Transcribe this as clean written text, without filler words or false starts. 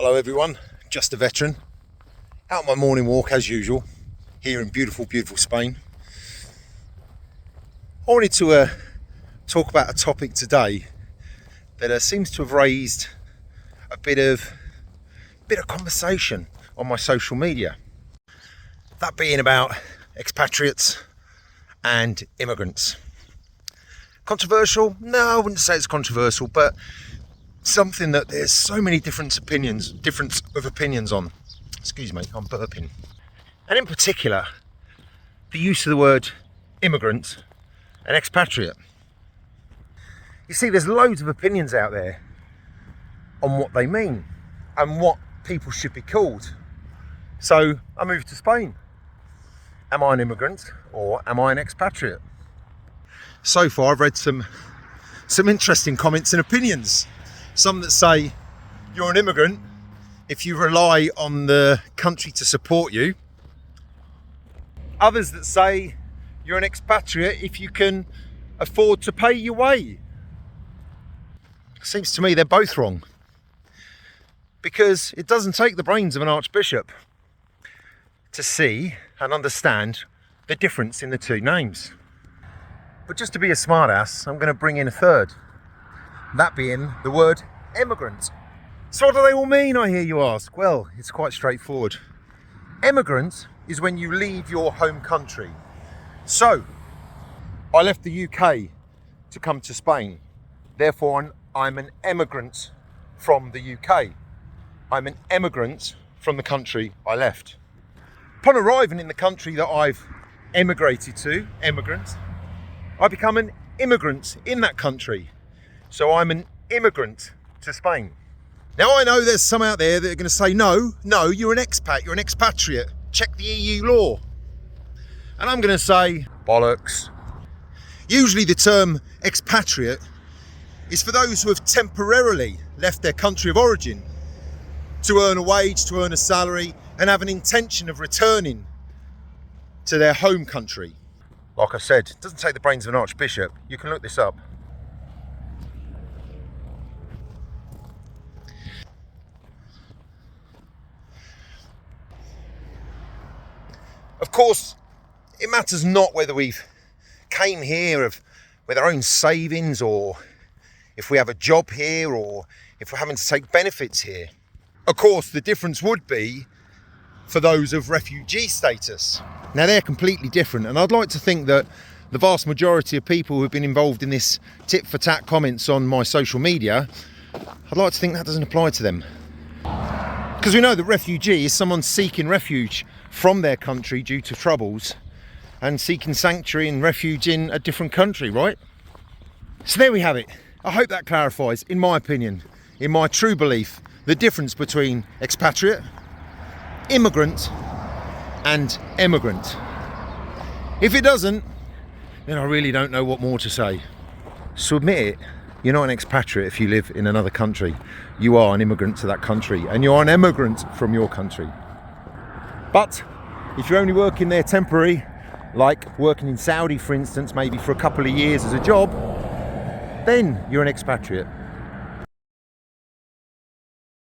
Hello everyone, just a veteran, out on my morning walk as usual, here in beautiful Spain. I wanted to talk about a topic today that seems to have raised a bit of conversation on my social media. That being about expatriates and immigrants. Controversial? No, I wouldn't say it's controversial, but something that there's so many difference of opinions on. Excuse me, I'm burping. And in particular, the use of the word immigrant and expatriate. You see, there's loads of opinions out there on what they mean and what people should be called. So I moved to Spain. Am I an immigrant or am I an expatriate? So far I've read some interesting comments and opinions. Some that say you're an immigrant if you rely on the country to support you. Others that say you're an expatriate if you can afford to pay your way. Seems to me they're both wrong, because it doesn't take the brains of an archbishop to see and understand the difference in the two names. But just to be a smartass, I'm going to bring in a third. That being the word immigrant. So what do they all mean, I hear you ask? Well, it's quite straightforward. Immigrant is when you leave your home country. So, I left the UK to come to Spain. Therefore, I'm an emigrant from the UK. I'm an emigrant from the country I left. Upon arriving in the country that I've emigrated to, I become an immigrant in that country. So I'm an immigrant to Spain. Now I know there's some out there that are going to say, no, you're an expat, you're an expatriate. Check the EU law. And I'm going to say, bollocks. Usually the term expatriate is for those who have temporarily left their country of origin to earn a wage, to earn a salary, and have an intention of returning to their home country. Like I said, it doesn't take the brains of an archbishop. You can look this up. Of course, it matters not whether we've came here with our own savings, or if we have a job here, or if we're having to take benefits here. Of course, the difference would be for those of refugee status. Now, they're completely different, and I'd like to think that the vast majority of people who've been involved in this tit-for-tat comments on my social media, I'd like to think that doesn't apply to them. Because we know that refugee is someone seeking refuge from their country due to troubles and seeking sanctuary and refuge in a different country, right? So there we have it. I hope that clarifies, in my opinion, in my true belief, the difference between expatriate, immigrant and emigrant. If it doesn't, then I really don't know what more to say. So admit it, you're not an expatriate if you live in another country. You are an immigrant to that country, and you are an emigrant from your country. But if you're only working there temporary, like working in Saudi, for instance, maybe for a couple of years as a job, then you're an expatriate.